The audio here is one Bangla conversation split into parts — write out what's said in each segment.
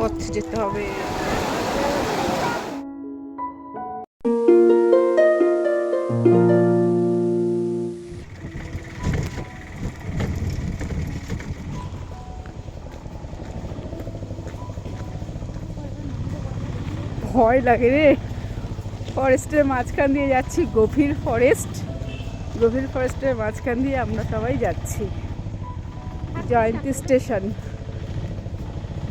পথ যেতে হবে। ভয় লাগে রে, ফরেস্টের মাঝখান দিয়ে যাচ্ছি, গভীর ফরেস্টের মাঝখান দিয়ে আমরা সবাই যাচ্ছি। জয়ন্তী স্টেশন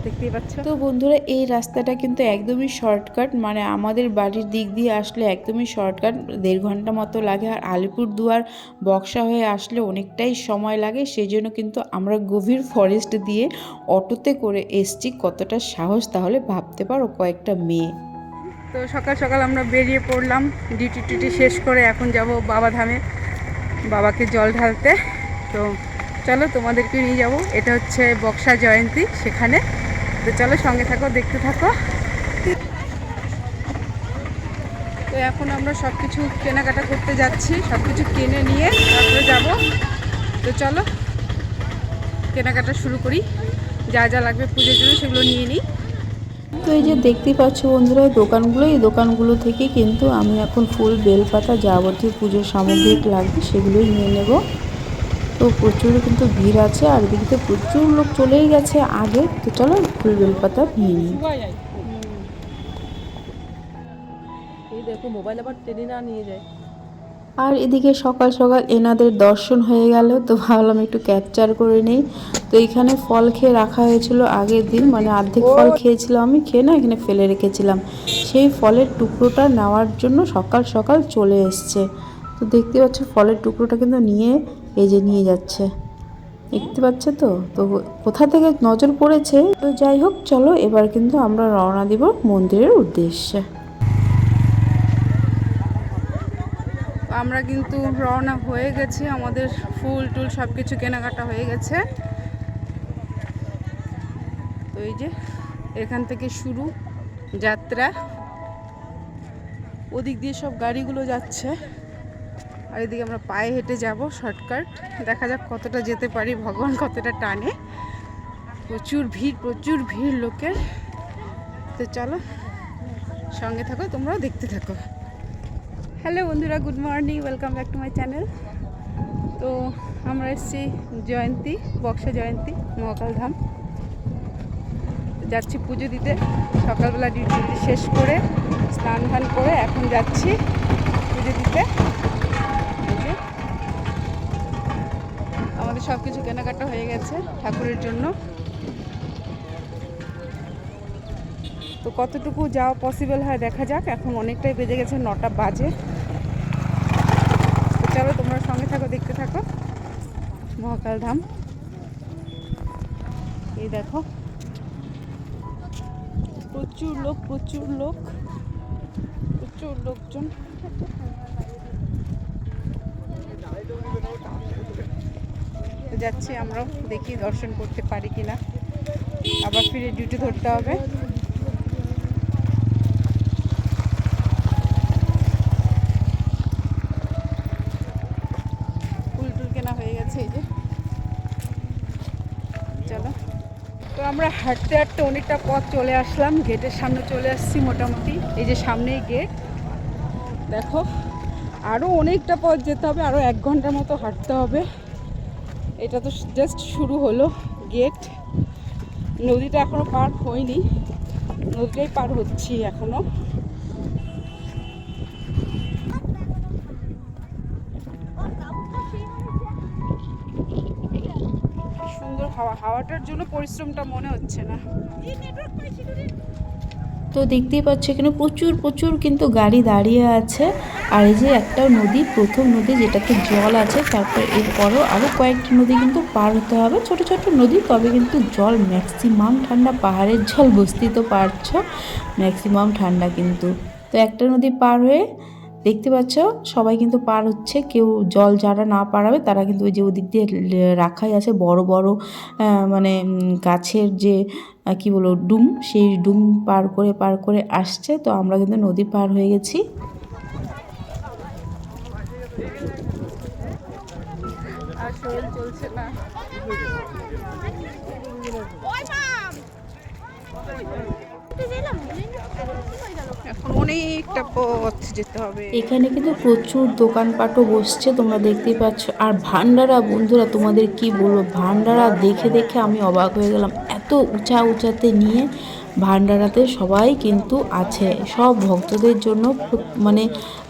দেখতেই পাচ্ছ। তো বন্ধুরা, এই রাস্তাটা কিন্তু একদমই শর্টকাট, মানে আমাদের বাড়ির দিক দিয়ে আসলে একদমই শর্টকাট, 1.5 ঘন্টা মতো লাগে। আর আলিপুরদুয়ার বক্সা হয়ে আসলে অনেকটাই সময় লাগে, সেই জন্য কিন্তু আমরা গভীর ফরেস্ট দিয়ে অটোতে করে এসছি। কতটা সাহস তাহলে ভাবতে পারো, কয়েকটা মেয়ে। তো সকাল সকাল আমরা বেরিয়ে পড়লাম, ডিউটি শেষ করে এখন যাব বাবাধামে, বাবাকে জল ঢালতে। তো চলো তোমাদেরকে নিয়ে যাব, এটা হচ্ছে বক্সা জয়ন্তী সেখানে। তো চলো সঙ্গে থাকো, দেখতে থাকো। তো এখন আমরা সব কিছু কেনাকাটা করতে যাচ্ছি, সব কিছু কিনে নিয়ে তারপরে যাব। তো চলো কেনাকাটা শুরু করি, যা যা লাগবে পুজোর জন্য সেগুলো নিয়ে নিই। তো এই যে দেখতেই পাচ্ছ বন্ধুরা, এই দোকানগুলো থেকে কিন্তু আমি এখন ফুল, বেলপাতা, যাবতীয় পুজোর সামগ্রিক লাগবে সেগুলোই নিয়ে নেব। তো প্রচুর কিন্তু ভিড় আছে, আর এদিকে প্রচুর লোক চলেই গেছে আগে। তো চলো ফুল, বেলপাতা নিয়ে নিই। দেখো মোবাইল আবার টেনে না নিয়ে যায়। আর এদিকে সকাল সকাল এনাদের দর্শন হয়ে গেল, তো ভাবলাম একটু ক্যাপচার করে নেই। তো এখানে ফল খেয়ে রাখা হয়েছিল আগের দিন, মানে অর্ধেক ফল খেয়েছিলাম আমি, খেয়ে না এখানে ফেলে রেখেছিলাম। সেই ফলের টুকরোটা নেওয়ার জন্য সকাল সকাল চলে এসছে। তো দেখতে পাচ্ছ ফলের টুকরোটা কিন্তু নিয়ে যাচ্ছে, দেখতে পাচ্ছ। তো তো কোথা থেকে নজর পড়েছে। তো যাই হোক, চলো এবার কিন্তু আমরা রওনা দিব মন্দিরের উদ্দেশ্যে। আমরা কিন্তু রওনা হয়ে গেছি, আমাদের ফুল টুল সব কিছু কেনাকাটা হয়ে গেছে। তো এই যে এখান থেকে শুরু যাত্রা, ওদিক দিয়ে সব গাড়িগুলো যাচ্ছে, আর এদিকে আমরা পায়ে হেঁটে যাব শর্টকাট। দেখা যাক কতটা যেতে পারি, ভগবান কতটা টানে। প্রচুর ভিড় লোকের। তো চলো সঙ্গে থাকো, তোমরাও দেখতে থাকো। হ্যালো বন্ধুরা, good morning, welcome back to my channel. তো আমরা এসেছি জয়ন্তী, বক্সা জয়ন্তী মহাকাল ধাম। যাচ্ছি পুজো দিতে, সকালবেলা ডিউটি শেষ করে স্নান ধান করে এখন যাচ্ছি পুজো দিতে। আমাদের সব কিছু কেনাকাটা হয়ে গেছে ঠাকুরের জন্য। তো কতটুকু যাওয়া পসিবল হয় দেখা যাক, এখন অনেকটাই বেজে গেছে, 9টা বাজে। তো চলো তোমরা সঙ্গে থাকো, দেখতে থাকো মহাকাল ধাম। এই দেখো প্রচুর লোকজন। যাচ্ছি আমরাও, দেখি দর্শন করতে পারি কিনা, আবার ফিরে ডিউটি ধরতে হবে। ফুল টুল কেনা হয়ে গেছে, এই যে চলো। তো আমরা হাঁটতে হাঁটতে অনেকটা পথ চলে আসলাম, গেটের সামনে চলে আসছি মোটামুটি। এই যে সামনেই গেট, দেখো আরও অনেকটা পথ যেতে হবে, আরও 1 ঘন্টার মতো হাঁটতে হবে। এটা তো জাস্ট শুরু হলো গেট, নদীটা এখনো পার হয়নি, নদীটাই পার হচ্ছি এখনো। সুন্দর হাওয়াটার জন্য পরিশ্রমটা মনে হচ্ছে না। তো দেখতেই পাচ্ছ এখানে প্রচুর কিন্তু গাড়ি দাঁড়িয়ে আছে। আর এই যে একটা নদী, প্রথম নদী যেটাতে জল আছে, তারপর এরপরও আরও কয়েকটি নদী কিন্তু পার হতে হবে, ছোট ছোট নদী, তবে কিন্তু জল ম্যাক্সিমাম ঠান্ডা। পাহাড়ের জল, বুঝতেই তো পারছো, ম্যাক্সিমাম ঠান্ডা কিন্তু। তো একটা নদী পার হয়ে দেখতে পাচ্ছ সবাই কিন্তু পার হচ্ছে। কেউ জল যারা না পারাবে তারা কিন্তু ওই যে ওদিক দিয়ে রাখাই আছে বড় বড় মানে গাছের যে কি বলবো ডুম, সেই ডুম পার করে আসছে। তো আমরা কিন্তু নদী পার হয়ে গেছি। আর শরীর চলছে না। এখন অনেকটা পথ যেতে হবে। এখানে কিন্তু প্রচুর দোকানপাটও বসছে, তোমরা দেখতেই পাচ্ছ। আর ভান্ডারা বন্ধুরা, তোমাদের কি বলবো, ভান্ডারা দেখে দেখে আমি অবাক হয়ে গেলাম। এত উঁচা উঁচাতে নিয়ে ভান্ডারাতে সবাই কিন্তু আছে, সব ভক্তদের জন্য। মানে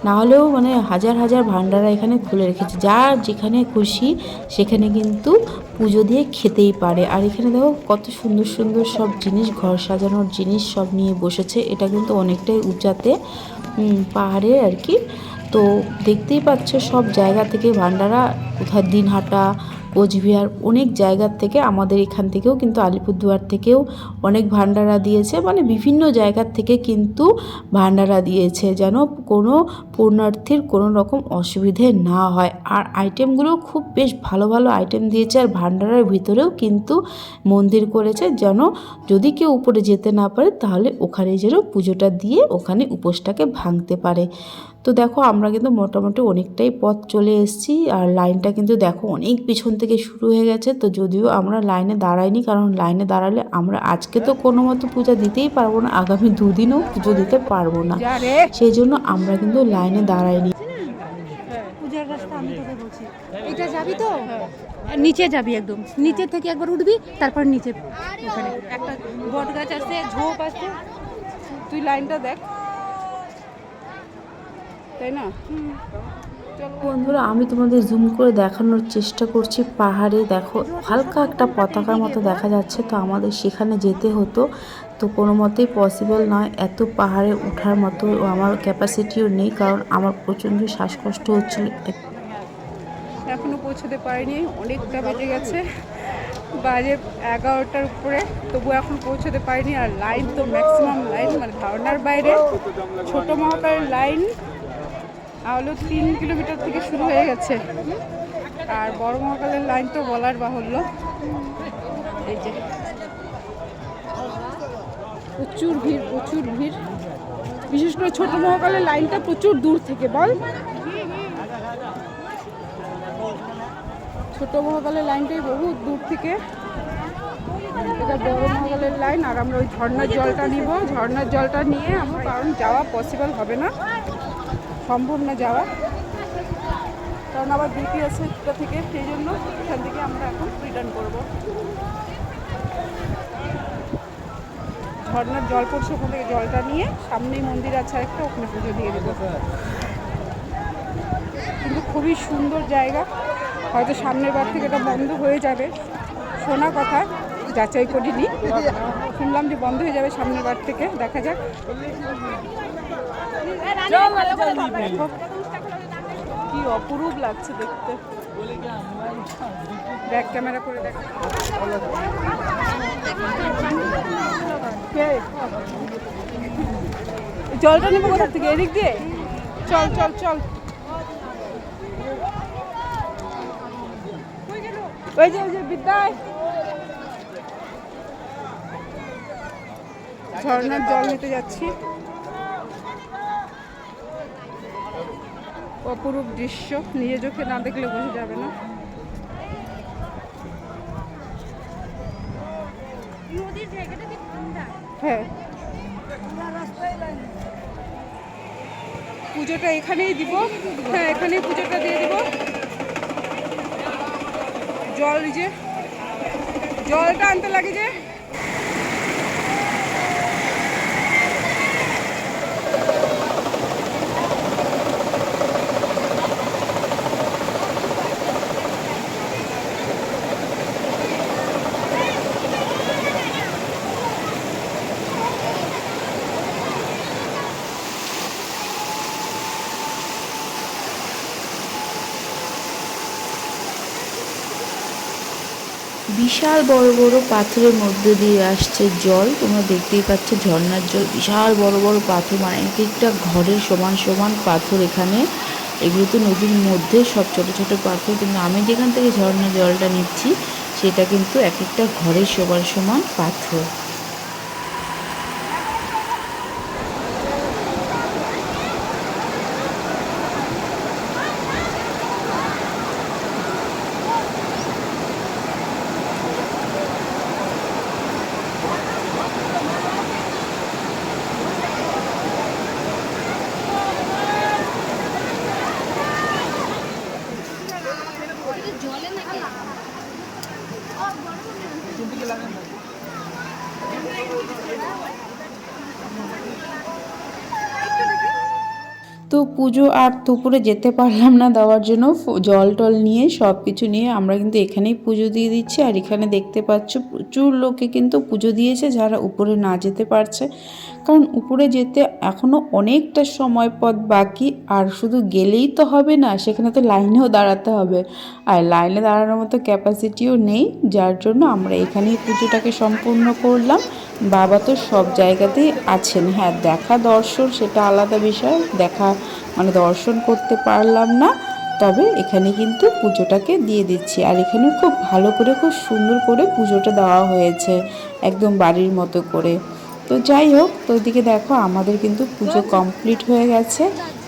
না হলেও মানে হাজার হাজার ভান্ডারা এখানে খুলে রেখেছে, যার যেখানে খুশি সেখানে কিন্তু পুজো দিয়ে খেতেই পারে। আর এখানে দেখো কত সুন্দর সুন্দর সব জিনিস, ঘর সাজানোর জিনিস সব নিয়ে বসেছে। এটা কিন্তু অনেকটাই উঁচাতে, পাহাড়ে আর কি। তো দেখতেই পাচ্ছ সব জায়গা থেকে ভান্ডারা, কোথায় দিনহাটা, কোচবিহার, অনেক জায়গার থেকে, আমাদের এখান থেকেও কিন্তু আলিপুরদুয়ার থেকেও অনেক ভান্ডারা দিয়েছে। মানে বিভিন্ন জায়গার থেকে কিন্তু ভান্ডারা দিয়েছে, যেন কোনো পুণ্যার্থীর কোনো রকম অসুবিধে না হয়। আর আইটেমগুলো খুব বেশ ভালো ভালো আইটেম দিয়েছে। আর ভান্ডারার ভিতরেও কিন্তু মন্দির করেছে, যেন যদি কেউ উপরে যেতে না পারে তাহলে ওখানে যেন পুজোটা দিয়ে ওখানে উপোসটাকে ভাঙতে পারে। তো দেখো আমরা কিন্তু মোটামুটি অনেকটাই পথ চলে এসেছি। আর লাইনটা কিন্তু দেখো অনেক পিছন থেকে শুরু হয়ে গেছে। তো যদিও আমরা লাইনে দাঁড়াইনি, কারণ লাইনে দাঁড়ালে আমরা আজকে তো কোনো মতো পূজা দিতেই পারবো না, আগামী দুদিনও পুজো দিতে পারবো না, সেই জন্য আমরা কিন্তু লাইনে দাঁড়াইনি। পূজার রাস্তা আমি তোকে বলছি, এটা যাবি তো নিচে যাবি, একদম নিচে থেকে একবার উঠবি, তারপর নিচে ওখানে একটা বট গাছ আছে, ঝোপ আছে, তুই লাইনটা দেখ, তাই না? বন্ধুরা আমি তোমাদের জুম করে দেখানোর চেষ্টা করছি। পাহাড়ে দেখো হালকা একটা পতাকার মতো দেখা যাচ্ছে, তো আমাদের সেখানে যেতে হতো। তো কোনো মতেই পসিবল নয়, এত পাহাড়ে ওঠার মতো আমার ক্যাপাসিটিও নেই, কারণ আমার প্রচণ্ড শ্বাসকষ্ট হচ্ছিল। এখনো পৌঁছতে পারিনি, অনেকটা বেজে গেছে, বাজে 11টার উপরে, তবু এখন পৌঁছতে পারিনি। আর লাইন তো ম্যাক্সিমাম লাইন, মানে ধারণার বাইরে। ছোট মহাকালের লাইন হলো 3 কিলোমিটার থেকে শুরু হয়ে গেছে, আর বড় মহাকালের লাইন তো বলার বাহুল্য। এই যে প্রচুর ভিড়, প্রচুর ভিড়, বিশেষ করে ছোট মহাকালের লাইনটা প্রচুর দূর থেকে। বল, ছোট মহাকালের লাইনটাই বহু দূর থেকে, এটা বড় মহাকালের লাইন। আর আমরা ওই ঝর্ণার জলটা নিব, ঝর্ণার জলটা নিয়ে আমরা, কারণ যাওয়া পসিবল হবে না, সম্ভব না যাওয়া, কারণ আবার ডিউটি আছে এটা থেকে, সেই জন্য এখান থেকে আমরা এখন রিটার্ন করব। ঝর্ণার জল পড়ছে, ওখান থেকে জলটা নিয়ে সামনেই মন্দির আছে একটা, ওখানে পুজো দিয়ে দেবো। কিন্তু খুবই সুন্দর জায়গা, হয়তো সামনের বার থেকে এটা বন্ধ হয়ে যাবে, শোনা কথা, যাচাই করিনি, শুনলাম যে বন্ধ হয়ে যাবে সামনের বার থেকে, দেখা যাক। কি অপরূপ লাগছে দেখতে, ব্যাক ক্যামেরা করে দেখ। জলটা নেবো কোথা থেকে, এদিক দিয়ে? চল চল চল, ওই যে বিদ্যায় ঝর্ণার জল নিতে যাচ্ছি। অপরূপ দৃশ্য, নিজে চোখে না দেখলে বোঝা যাবে না। হ্যাঁ, পুজোটা এখানেই দিব, হ্যাঁ এখানেই পুজোটা দিয়ে দিব। জল, যে জলটা আনতে লাগে যে, বিশাল বড় বড় পাথরের মধ্যে দিয়ে আসছে জল, তোমরা দেখতেই পাচ্ছ ঝর্ণার জল, বিশাল বড় বড় পাথর, মানে এক একটা ঘরের সমান সমান পাথর এখানে। এগুলো তো নদীর মধ্যে সব ছোট ছোট পাথর, কিন্তু আমি যেখান থেকে ঝর্ণার জলটা নিচ্ছি সেটা কিন্তু এক একটা ঘরের সমান সমান পাথর। তো পুজো আর দুপুরে যেতে পারলাম না দেওয়ার জন্য, জল টল নিয়ে সব কিছু নিয়ে আমরা কিন্তু এখানেই পুজো দিয়ে দিচ্ছি। আর এখানে দেখতে পাচ্ছ প্রচুর লোকে কিন্তু পুজো দিয়েছে যারা উপরে না যেতে পারছে, কারণ উপরে যেতে এখনও অনেকটা সময় পথ বাকি। আর শুধু গেলেই তো হবে না, সেখানে তো লাইনেও দাঁড়াতে হবে, আর লাইনে দাঁড়ানোর মতো ক্যাপাসিটিও নেই, যার জন্য আমরা এখানেই পুজোটাকে সম্পূর্ণ করলাম। বাবা তো সব জায়গাতেই আছেন, হ্যাঁ দেখা দর্শন সেটা আলাদা বিষয়, দেখা মানে দর্শন করতে পারলাম না, তবে এখানে কিন্তু পুজোটাকে দিয়ে দিচ্ছি। আর এখানে খুব ভালো করে খুব সুন্দর করে পুজোটা দেওয়া হয়েছে একদম বাড়ির মতো করে। তো যাই হোক, তো ওইদিকে দেখো আমাদের কিন্তু পুজো কমপ্লিট হয়ে গেছে।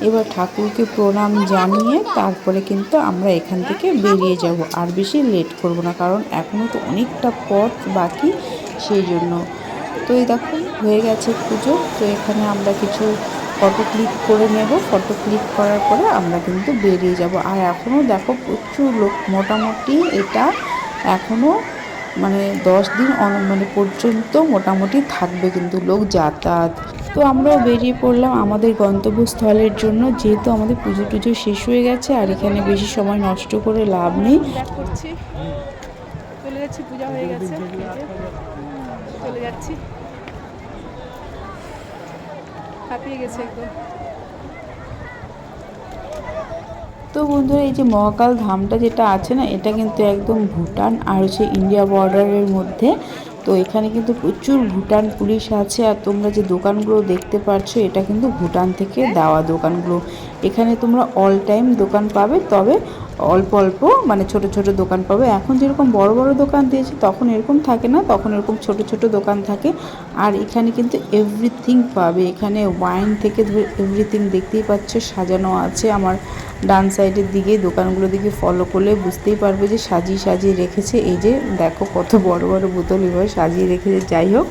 এবার ঠাকুরকে প্রণাম জানিয়ে তারপরে কিন্তু আমরা এখান থেকে বেরিয়ে যাব, আর বেশি লেট করব না, কারণ এখনও তো অনেকটা পথ বাকি, সেই জন্য। তো এই দেখো হয়ে গেছে পুজো। তো এখানে আমরা কিছু ফটো ক্লিক করে নেব, ফটো ক্লিক করার পরে আমরা কিন্তু বেরিয়ে যাব। আর এখনও দেখো প্রচুর লোক, মোটামুটি এটা এখনও মানে 10 দিন মানে পর্যন্ত মোটামুটি থাকবে কিন্তু লোক যাতায়াত। তো আমরাও বেরিয়ে পড়লাম আমাদের গন্তব্যস্থলের জন্য, যেহেতু আমাদের পুজো টুজো শেষ হয়ে গেছে আর এখানে বেশি সময় নষ্ট করে লাভ নেই। ব্যাক করছি, চলে যাচ্ছি, পূজা হয়ে গেছে, চলে যাচ্ছি, হাঁপিয়ে গেছে একদম। তো বন্ধুরা এই যে মহাকাল ধামটা যেটা আছে না, এটা কিন্তু একদম ভুটান আর হচ্ছে ইন্ডিয়া বর্ডারের মধ্যে। তো এখানে কিন্তু প্রচুর ভুটান পুলিশ আছে। আর তোমরা যে দোকানগুলো দেখতে পাচ্ছ, এটা কিন্তু ভুটান থেকে দেওয়া দোকানগুলো। এখানে তোমরা অল টাইম দোকান পাবে, তবে অল্প অল্প মানে ছোট ছোট দোকান পাবে। এখন যেরকম বড় বড় দোকান দিয়েছে তখন এরকম থাকে না, তখন এরকম ছোট ছোট দোকান থাকে। আর এখানে কিন্তু এভরিথিং পাবে, এখানে ওয়াইন থেকে ধরে এভরিথিং দেখতেই পাচ্ছ সাজানো আছে। আমার ডান সাইডের দিকে দোকানগুলোর দিকে ফলো করলে বুঝতেই পারবে যে সাজিয়ে সাজিয়ে রেখেছে। এই যে দেখো কত বড় বড় বোতল এভাবে সাজিয়ে রেখেছে। যাই হোক,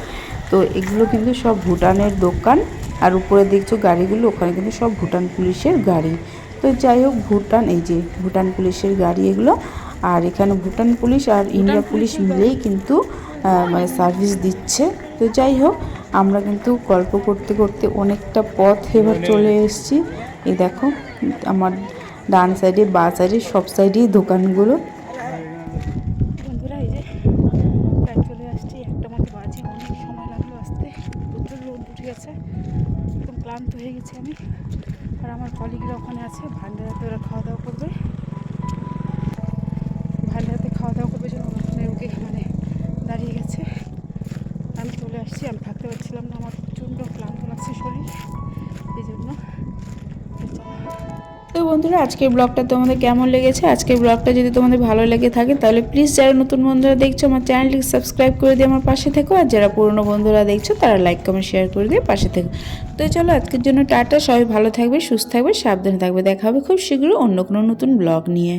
তো এগুলো কিন্তু সব ভুটানের দোকান। আর উপরে দেখছো গাড়িগুলো, ওখানে কিন্তু সব ভুটান পুলিশের গাড়ি। তো যাই হোক, ভুটান, এই যে ভুটান পুলিশের গাড়ি এগুলো। আর এখানে ভুটান পুলিশ আর ইন্ডিয়া পুলিশ মিলেই কিন্তু মানে সার্ভিস দিচ্ছে। তো যাই হোক, আমরা কিন্তু গল্প করতে করতে অনেকটা পথ এবার চলে এসেছি। এই দেখো আমার ডান সাইডে বা সাইডে সব সাইডেই দোকানগুলো। বন্ধুরা এই যে প্রায় চলে আসছি, একটা মতো বাজে, অনেক সময় লাগলো আসতে, প্রচুর রোদ উঠে গেছে, একদম ক্লান্ত হয়ে গেছি আমি। আর আমার কলিগরা ওখানে আছে, ভান্ডারাতে ওরা খাওয়া দাওয়া করবে, ভান্ডারাতে খাওয়া দাওয়া করবে জন্য ওখানে ওকে মানে দাঁড়িয়ে গেছে। আমি চলে আসছি, আমি থাকতে পারছিলাম না, আমার প্রচণ্ড ক্লান্ত লাগছে শরীর, এই জন্য। তো বন্ধুরা আজকের ব্লগটা তোমাদের কেমন লেগেছে? আজকের ব্লগটা যদি তোমাদের ভালো লেগে থাকে তাহলে প্লিজ যারা নতুন বন্ধুরা দেখছো আমার চ্যানেলটিকে সাবস্ক্রাইব করে দিয়ে আমার পাশে থেকো, আর যারা পুরনো বন্ধুরা দেখছো তারা লাইক কমেন্ট শেয়ার করে দিয়ে পাশে থেকো। তো চলো আজকের জন্য টাটা, সবাই ভালো থাকবে, সুস্থ থাকবে, সাবধানে থাকবে। দেখা হবে খুব শীঘ্রই অন্য কোনো নতুন ব্লগ নিয়ে।